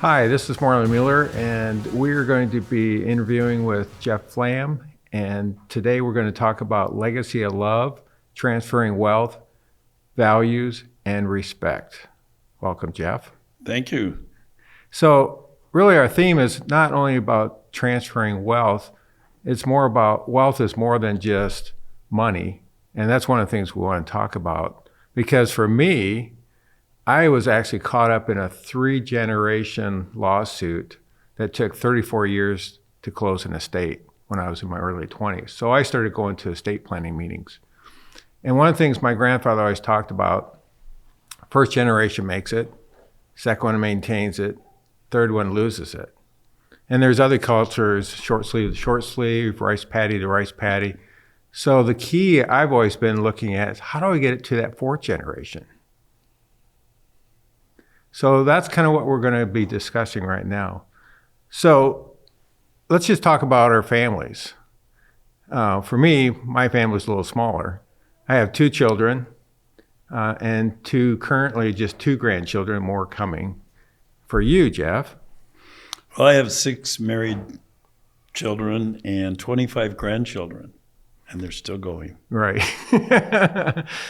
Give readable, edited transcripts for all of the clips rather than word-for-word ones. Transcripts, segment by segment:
Hi, this is Marlon Mueller, and we're going to be interviewing with Jeff Flamm. And today we're going to talk about legacy of love, transferring wealth, values, and respect. Welcome, Jeff. Thank you. So really our theme is not only about transferring wealth, it's more about wealth is more than just money. And that's one of the things we want to talk about. Because for me, I was actually caught up in a 3-generation lawsuit that took 34 years to close an estate when I was in my early 20s. So I started going to estate planning meetings. And one of the things my grandfather always talked about, first generation makes it, second one maintains it, third one loses it. And there's other cultures, short sleeve to short sleeve, rice paddy to rice paddy. So the key I've always been looking at is how do I get it to that 4th generation? So that's kind of what we're going to be discussing right now. So let's just talk about our families. For me, my family's a little smaller. I have 2 children and currently just 2 grandchildren, more coming. For you, Jeff? Well, I have 6 married children and 25 grandchildren, and they're still going. Right.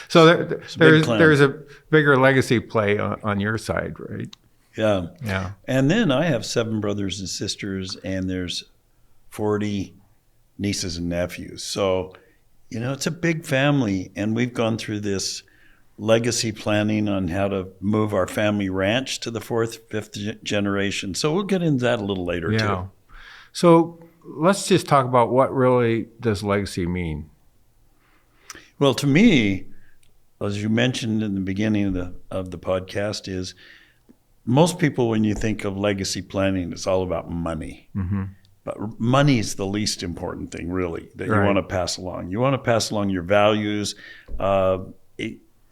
So there's a bigger legacy play on your side, right? Yeah. Yeah. And then I have 7 brothers and sisters, and there's 40 nieces and nephews. So, it's a big family, and we've gone through this legacy planning on how to move our family ranch to the 4th, 5th generation. So we'll get into that a little later, too. So let's just talk about what really does legacy mean. Well, to me, as you mentioned in the beginning of the podcast, is most people, when you think of legacy planning, it's all about money. Mm-hmm. But money is the least important thing, really, that you want to pass along. You want to pass along your values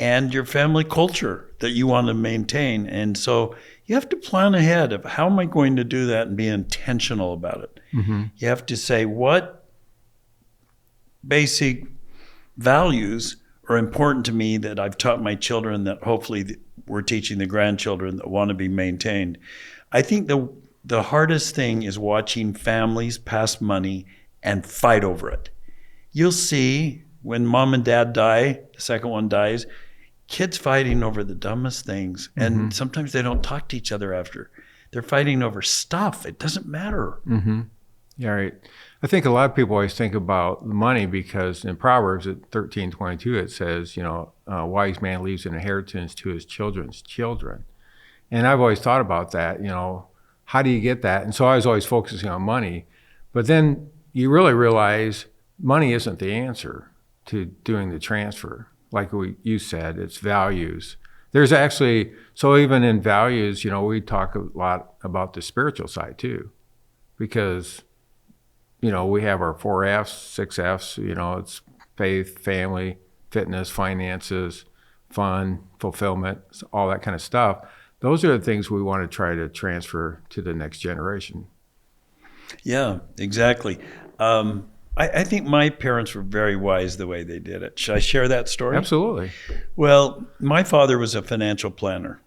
and your family culture that you want to maintain. And so you have to plan ahead of how am I going to do that and be intentional about it. Mm-hmm. You have to say what basic values are important to me that I've taught my children that hopefully we're teaching the grandchildren that want to be maintained. I think the hardest thing is watching families pass money and fight over it. You'll see when mom and dad die, the second one dies, kids fighting over the dumbest things. And mm-hmm. sometimes they don't talk to each other after. They're fighting over stuff. It doesn't matter. Mm-hmm. Yeah, right. I think a lot of people always think about money because in Proverbs at 13:22 it says, a wise man leaves an inheritance to his children's children. And I've always thought about that, how do you get that? And so I was always focusing on money. But then you really realize money isn't the answer to doing the transfer. Like you said, it's values. There's actually, so even in values, we talk a lot about the spiritual side too, because, we have our 4 F's, 6 F's, it's faith, family, fitness, finances, fun, fulfillment, all that kind of stuff. Those are the things we want to try to transfer to the next generation. Yeah, exactly. I think my parents were very wise the way they did it. Should I share that story? Absolutely. Well, my father was a financial planner,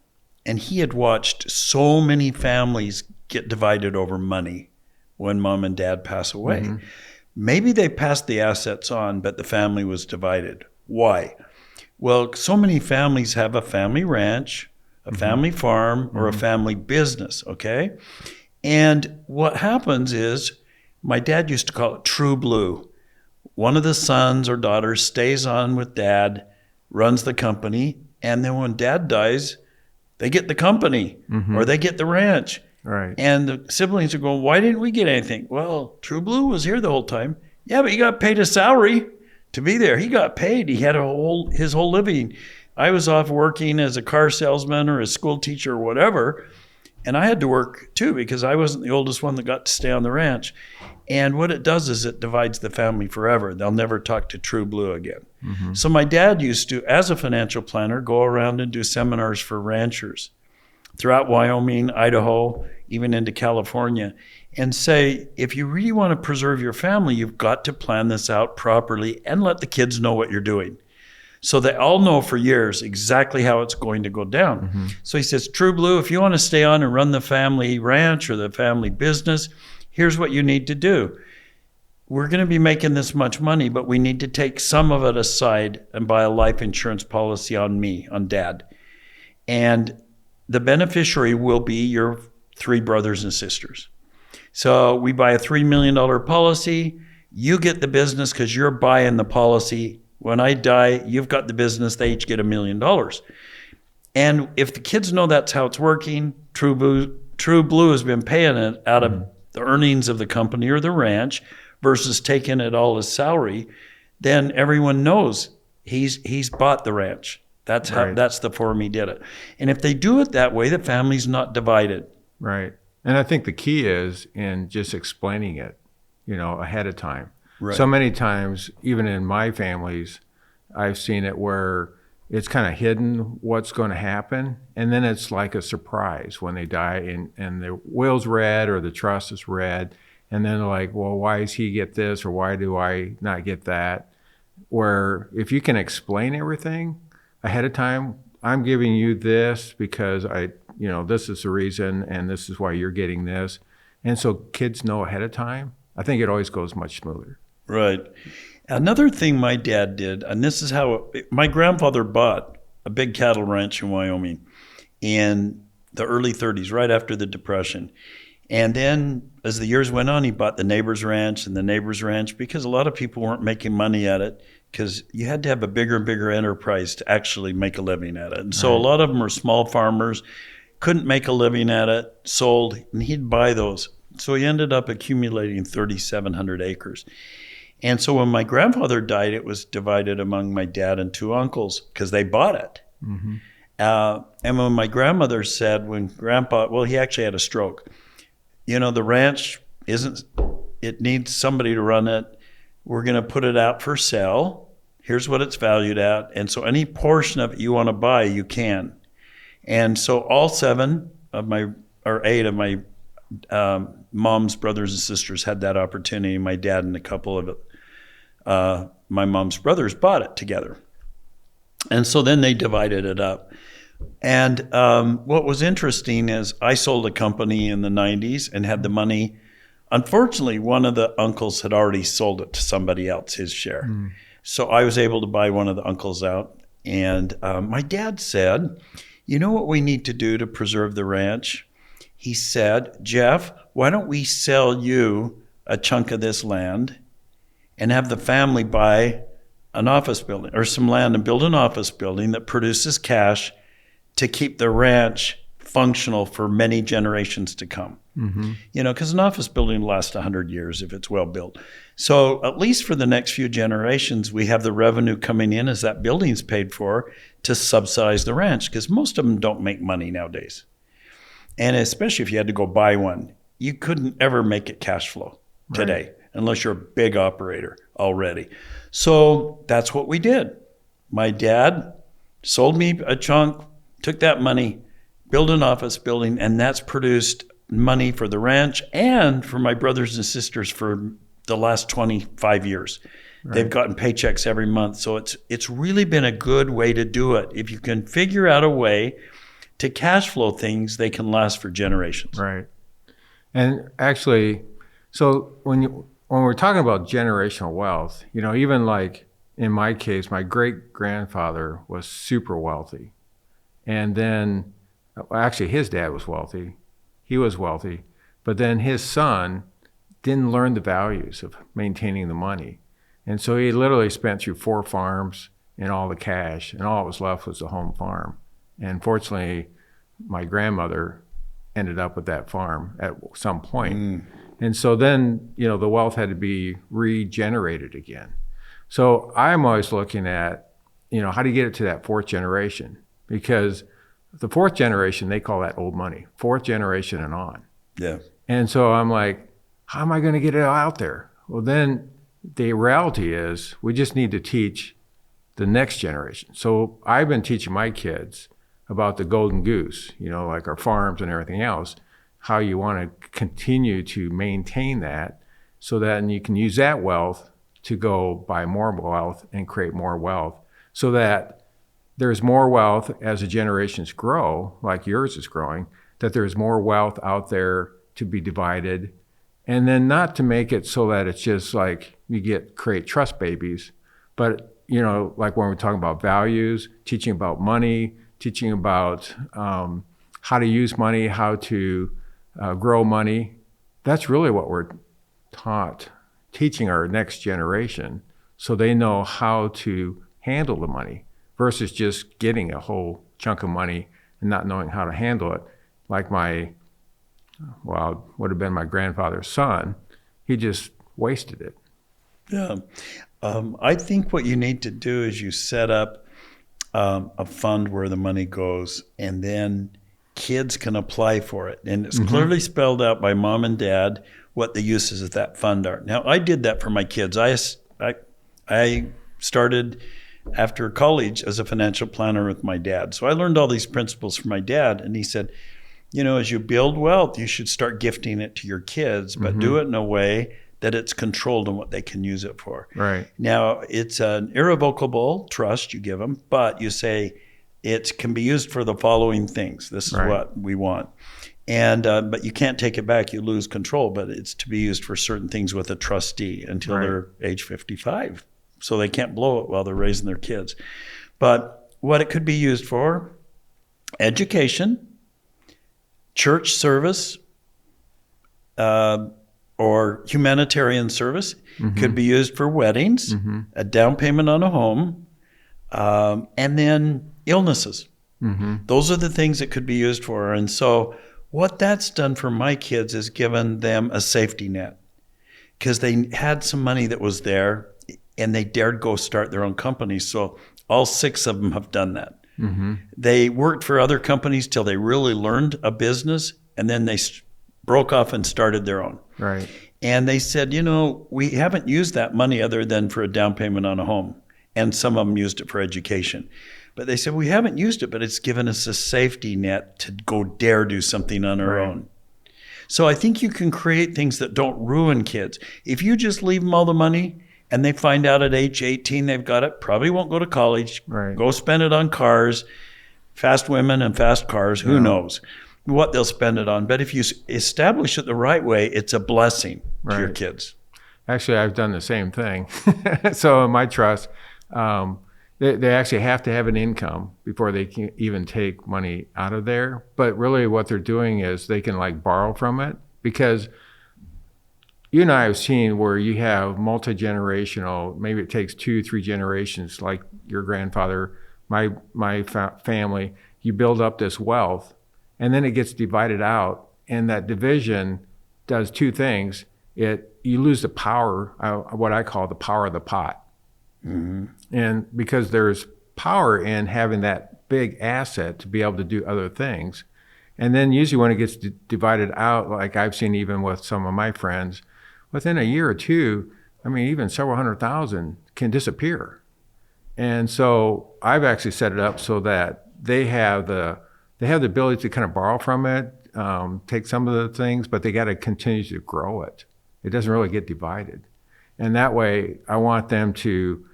and he had watched so many families get divided over money when mom and dad pass away. Mm-hmm. Maybe they passed the assets on, but the family was divided. Why? Well, so many families have a family ranch, a mm-hmm. family farm, or mm-hmm. a family business, okay? And what happens is, my dad used to call it true blue. One of the sons or daughters stays on with dad, runs the company, and then when dad dies, they get the company mm-hmm. or they get the ranch. Right. And the siblings are going, why didn't we get anything? Well, True Blue was here the whole time. Yeah, but he got paid a salary to be there. He got paid. He had his whole living. I was off working as a car salesman or a school teacher or whatever, and I had to work too because I wasn't the oldest one that got to stay on the ranch. And what it does is it divides the family forever. They'll never talk to True Blue again. Mm-hmm. So my dad used to, as a financial planner, go around and do seminars for ranchers throughout Wyoming, Idaho, even into California, and say, if you really want to preserve your family, you've got to plan this out properly and let the kids know what you're doing. So they all know for years exactly how it's going to go down. So he says, True Blue, if you want to stay on and run the family ranch or the family business, here's what you need to do. We're going to be making this much money, but we need to take some of it aside and buy a life insurance policy on me, on Dad. And the beneficiary will be your 3 brothers and sisters. So we buy a $3 million policy. You get the business because you're buying the policy. When I die, you've got the business. They each get $1 million. And if the kids know that's how it's working, True Blue has been paying it out of the earnings of the company or the ranch versus taking it all as salary, then everyone knows he's bought the ranch. That's how. That's the form he did it. And if they do it that way, the family's not divided. Right. And I think the key is in just explaining it, ahead of time. Right. So many times, even in my families, I've seen it where it's kind of hidden what's going to happen. And then it's like a surprise when they die and the will's read or the trust is read. And then they're like, well, why does he get this? Or why do I not get that? Where if you can explain everything ahead of time, I'm giving you this because this is the reason and this is why you're getting this. And so kids know ahead of time. I think it always goes much smoother. Right. Another thing my dad did, and this is how my grandfather bought a big cattle ranch in Wyoming in the early 30s, right after the Depression. And then as the years went on, he bought the neighbor's ranch and the neighbor's ranch because a lot of people weren't making money at it because you had to have a bigger and bigger enterprise to actually make a living at it. And so a lot of them were small farmers, couldn't make a living at it, sold, and he'd buy those. So he ended up accumulating 3,700 acres. And so when my grandfather died, it was divided among my dad and 2 uncles because they bought it. And when my grandmother said, when Grandpa, he actually had a stroke. The ranch it needs somebody to run it. We're going to put it out for sale. Here's what it's valued at. And so any portion of it you want to buy, you can. And so all 8 of my mom's brothers and sisters had that opportunity. My dad and a couple of my mom's brothers bought it together. And so then they divided it up. And what was interesting is I sold a company in the 90s and had the money. Unfortunately, one of the uncles had already sold it to somebody else, his share. So I was able to buy one of the uncles out. And my dad said, you know what we need to do to preserve the ranch? He said, Jeff, why don't we sell you a chunk of this land and have the family buy an office building or some land and build an office building that produces cash to keep the ranch functional for many generations to come. Because an office building will last 100 years if it's well built. So at least for the next few generations, we have the revenue coming in as that building's paid for to subsidize the ranch because most of them don't make money nowadays. And especially if you had to go buy one, you couldn't ever make it cash flow today unless you're a big operator already. So that's what we did. My dad sold me a chunk, took that money, built an office building, and that's produced money for the ranch and for my brothers and sisters for the last 25 years. They've gotten paychecks every month. So it's really been a good way to do it. If you can figure out a way to cash flow things, they can last for generations. Right. And actually, so when we're talking about generational wealth, even like in my case, my great-grandfather was super wealthy. And then, actually, his dad was wealthy. He was wealthy. But then his son didn't learn the values of maintaining the money. And so he literally spent through 4 farms and all the cash, and all that was left was the home farm. And fortunately, my grandmother ended up with that farm at some point. And so then, the wealth had to be regenerated again. So I'm always looking at, how do you get it to that 4th generation? Because the 4th generation, they call that old money, 4th generation and on. Yeah. And so I'm like, how am I going to get it out there? Well, then the reality is we just need to teach the next generation. So I've been teaching my kids about the Golden Goose, like our farms and everything else, how you want to continue to maintain that so that you can use that wealth to go buy more wealth and create more wealth. so that there's more wealth as the generations grow, like yours is growing, that there's more wealth out there to be divided. And then not to make it so that it's just like you create trust babies, but like when we're talking about values, teaching about money, teaching about how to use money, how to grow money. That's really what we're teaching our next generation, so they know how to handle the money versus just getting a whole chunk of money and not knowing how to handle it. Like would have been my grandfather's son. He just wasted it. Yeah. I think what you need to do is you set up a fund where the money goes, and then kids can apply for it. And it's clearly spelled out by mom and dad what the uses of that fund are. Now, I did that for my kids. I started after college as a financial planner with my dad. So I learned all these principles from my dad. And he said, as you build wealth, you should start gifting it to your kids, but do it in a way that it's controlled on what they can use it for. Right. Now, it's an irrevocable trust you give them, but you say it can be used for the following things. This is what we want. And but you can't take it back. You lose control, but it's to be used for certain things with a trustee until they're age 55. So they can't blow it while they're raising their kids. But what it could be used for: education, church service, or humanitarian service. Could be used for weddings, a down payment on a home, and then illnesses. Those are the things it could be used for. And so what that's done for my kids is given them a safety net, because they had some money that was there and they dared go start their own company. So all 6 of them have done that. They worked for other companies till they really learned a business, and then they broke off and started their own. Right. And they said, we haven't used that money other than for a down payment on a home. And some of them used it for education. But they said, we haven't used it, but it's given us a safety net to go dare do something on our own. So I think you can create things that don't ruin kids. If you just leave them all the money and they find out at age 18 they've got it, probably won't go to college, go spend it on cars, fast women and fast cars, who knows what they'll spend it on. But if you establish it the right way, it's a blessing to your kids. Actually, I've done the same thing. So in my trust, they actually have to have an income before they can even take money out of there. But really what they're doing is they can borrow from it, because you and I have seen where you have multi-generational, maybe it takes 2-3 generations, like your grandfather, my family, you build up this wealth, and then it gets divided out, and that division does 2 things. You lose the power, what I call the power of the pot. And because there's power in having that big asset to be able to do other things. And then usually when it gets divided out, like I've seen even with some of my friends, within a year or 2, even several $100,000 can disappear. And so I've actually set it up so that they have the ability to kind of borrow from it, take some of the things, but they got to continue to grow it. It doesn't really get divided. And that way, I want them to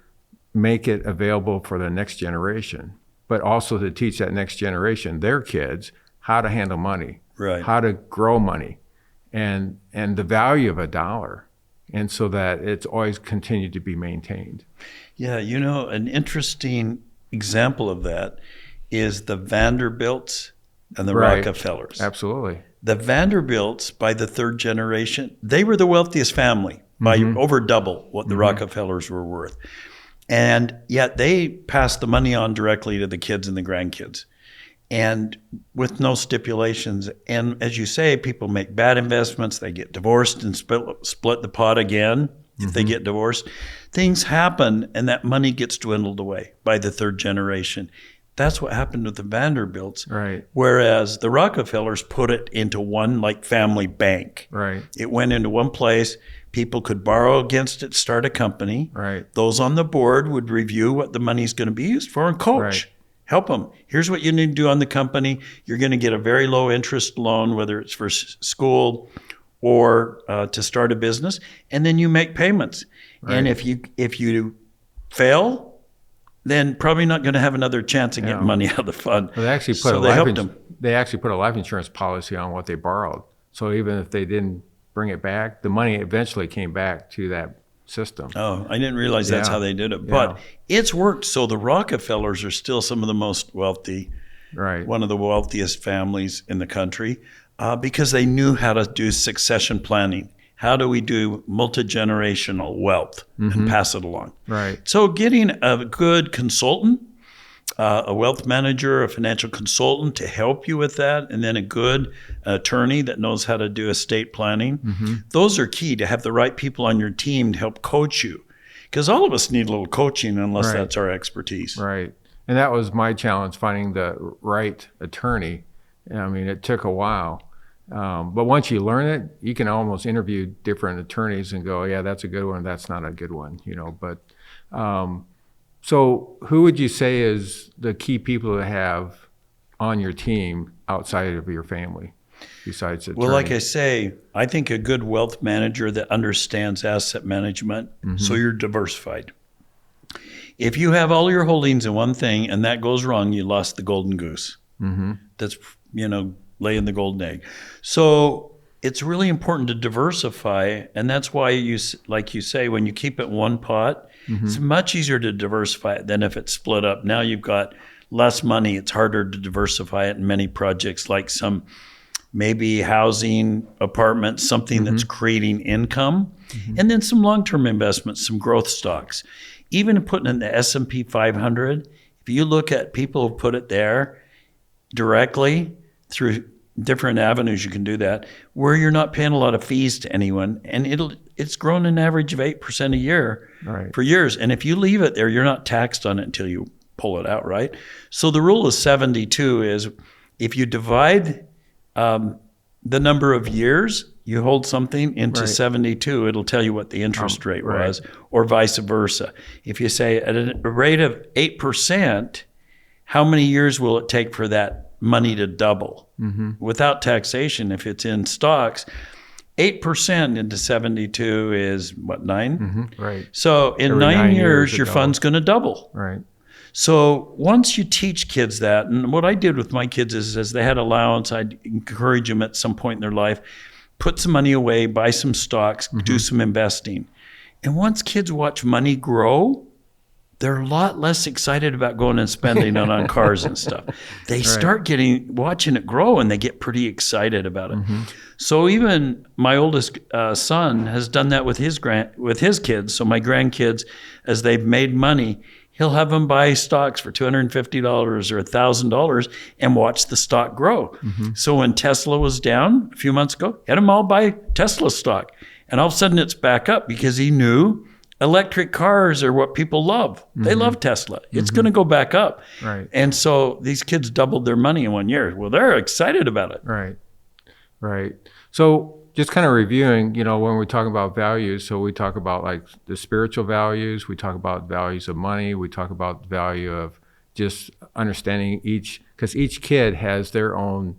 make it available for the next generation, but also to teach that next generation, their kids, how to handle money, how to grow money, and the value of a dollar, and so that it's always continued to be maintained. Yeah, an interesting example of that is the Vanderbilts and the Rockefellers. Absolutely. The Vanderbilts, by the 3rd generation, they were the wealthiest family by over double what the Rockefellers were worth. And yet they passed the money on directly to the kids and the grandkids, and with no stipulations. And as you say, people make bad investments. They get divorced and split the pot again if they get divorced. Things happen, and that money gets dwindled away by the 3rd generation. That's what happened with the Vanderbilts. Right. Whereas the Rockefellers put it into one family bank. Right. It went into one place. People could borrow against it, start a company. Right. Those on the board would review what the money's going to be used for and coach. Help them. Here's what you need to do on the company. You're going to get a very low interest loan, whether it's for school or to start a business, and then you make payments. Right. And if you fail, then probably not going to have another chance of getting money out of the fund. Well, they actually put a life insurance policy on what they borrowed. So even if they didn't bring it back, the money eventually came back to that system. Oh, I didn't realize that's how they did it. But it's worked. So the Rockefellers are still some of the most wealthy, right? One of the wealthiest families in the country, because they knew how to do succession planning. How do we do multi-generational wealth and pass it along? Right. So getting a good consultant, a wealth manager, a financial consultant to help you with that, and then a good attorney that knows how to do estate planning. Those are key, to have the right people on your team to help coach you. Because all of us need a little coaching unless that's our expertise. Right. And that was my challenge, finding the right attorney. I mean, it took a while. But once you learn it, you can almost interview different attorneys and go, yeah, that's a good one, that's not a good one, But so who would you say is the key people to have on your team outside of your family, besides attorney? Well, like I say, I think a good wealth manager that understands asset management, so you're diversified. If you have all your holdings in one thing and that goes wrong, you lost the golden goose. That's, laying the golden egg. So it's really important to diversify, and that's why like you say, when you keep it in one pot, it's much easier to diversify it than if it's split up. Now you've got less money. It's harder to diversify it in many projects, like some maybe housing, apartments, something that's creating income, and then some long-term investments, some growth stocks. Even putting in the S&P 500, if you look at people who put it there directly through different avenues, you can do that, where you're not paying a lot of fees to anyone, and it's grown an average of 8% a year for years. And if you leave it there, you're not taxed on it until you pull it out, right? So the rule of 72 is, if you divide the number of years you hold something into 72, it'll tell you what the interest rate was, or vice versa. If you say at a rate of 8%, how many years will it take for that money to double? Without taxation, if it's in stocks, 8% into 72 is what, 9? Right. So in Every 9 years, your double. fund's going to double. Right. So once you teach kids that, and what I did with my kids is, as they had allowance, I'd encourage them at some point in their life, put some money away, buy some stocks, do some investing. And once kids watch money grow, they're a lot less excited about going and spending it on cars and stuff. They start watching it grow, and they get pretty excited about it. So even my oldest son has done that with his kids. So my grandkids, as they've made money, he'll have them buy stocks for $250 or $1,000 and watch the stock grow. So when Tesla was down a few months ago, he had them all buy Tesla stock. And all of a sudden it's back up, because he knew electric cars are what people love. They love Tesla. It's going to go back up. Right. And so these kids doubled their money in 1 year. Well, they're excited about it. Right. Right. So just kind of reviewing, when we talk about values, so we talk about like the spiritual values, we talk about values of money, we talk about the value of just understanding because each kid has their own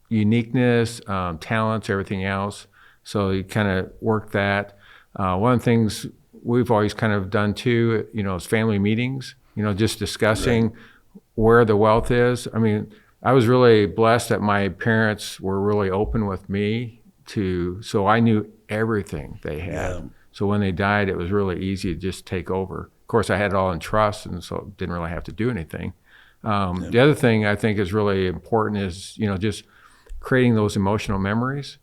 uniqueness, talents, everything else. So you kind of work that. One of the things we've always kind of done too, is family meetings, just discussing where the wealth is. I mean, I was really blessed that my parents were really open with me so I knew everything they had. Yeah. So when they died, it was really easy to just take over. Of course, I had it all in trust, and so didn't really have to do anything. The other thing I think is really important is, just creating those emotional memories.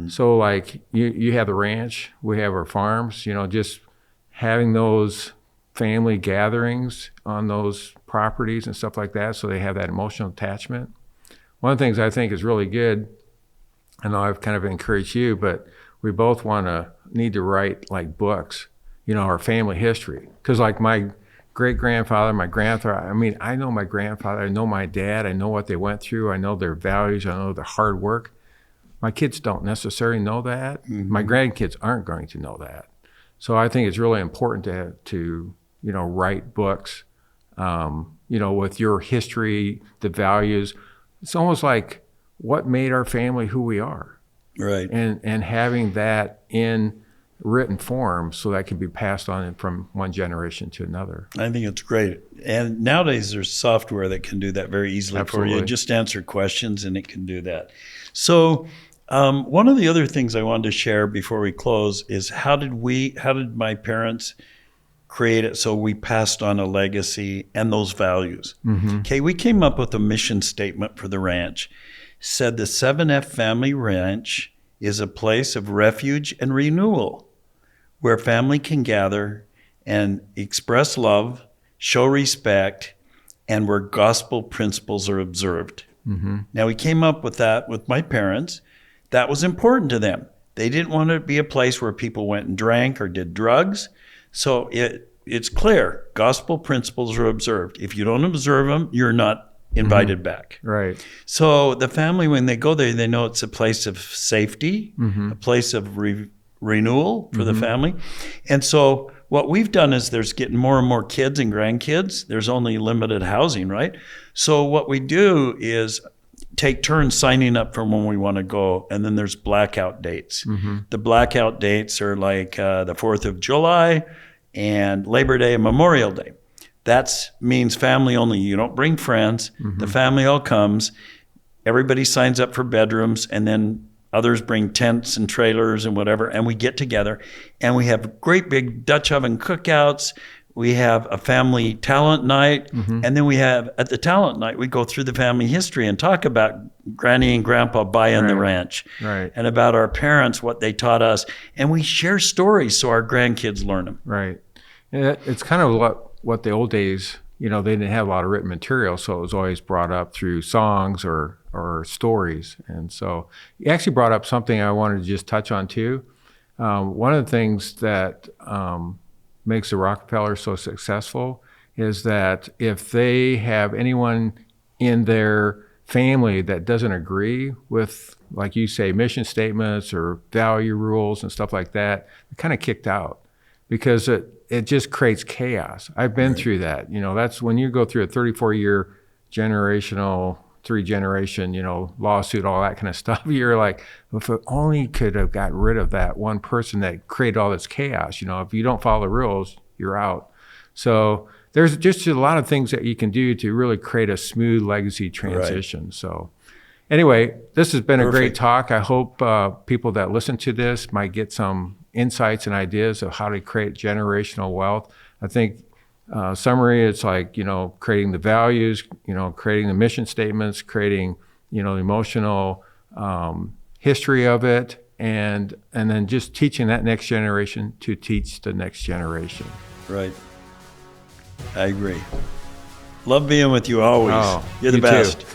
So like you have the ranch, we have our farms, just having those family gatherings on those properties and stuff like that, so they have that emotional attachment. One of the things I think is really good, I know I've kind of encouraged you, but we both need to write like books, our family history. Because like my great-grandfather, my grandfather, I know my grandfather, I know my dad, I know what they went through, I know their values, I know their hard work. My kids don't necessarily know that. My grandkids aren't going to know that. So I think it's really important to write books, with your history, the values. It's almost like what made our family who we are. Right. And having that in written form so that can be passed on from one generation to another. I think it's great. And nowadays there's software that can do that very easily for you. Just answer questions and it can do that. So one of the other things I wanted to share before we close is how did my parents create it so we passed on a legacy and those values? Okay, we came up with a mission statement for the ranch. Said the 7F family ranch is a place of refuge and renewal where family can gather and express love, show respect, and where gospel principles are observed. Now, we came up with that with my parents. That was important to them. They didn't want it to be a place where people went and drank or did drugs. So it's clear, gospel principles are observed. If you don't observe them, you're not invited back. Right. So the family, when they go there, they know it's a place of safety, a place of renewal for the family. And so what we've done is there's getting more and more kids and grandkids. There's only limited housing, right? So what we do is take turns signing up for when we want to go, and then there's blackout dates. The blackout dates are like the 4th of July and Labor Day and Memorial Day. That means family only. You don't bring friends. The family all comes. Everybody signs up for bedrooms, and then others bring tents and trailers and whatever, and we get together. And we have great big Dutch oven cookouts. We have a family talent night. And then we have, at the talent night, we go through the family history and talk about Granny and Grandpa buying the ranch. And about our parents, what they taught us. And we share stories so our grandkids learn them. Right. And it's kind of what the old days, they didn't have a lot of written material, so it was always brought up through songs or stories. And so you actually brought up something I wanted to just touch on too. One of the things that makes the Rockefeller so successful is that if they have anyone in their family that doesn't agree with, like you say, mission statements or value rules and stuff like that, they're kind of kicked out because it just creates chaos. I've been through that. That's when you go through a 34-year three-generation, lawsuit, all that kind of stuff. You're like, if it only could have got rid of that one person that created all this chaos. If you don't follow the rules, you're out. So there's just a lot of things that you can do to really create a smooth legacy transition. So anyway, this has been a great talk. I hope people that listen to this might get some insights and ideas of how to create generational wealth. I think summary, it's like, creating the values, creating the mission statements, creating, the emotional history of it, and then just teaching that next generation to teach the next generation. Right. I agree. Love being with you always. Oh, You're the best.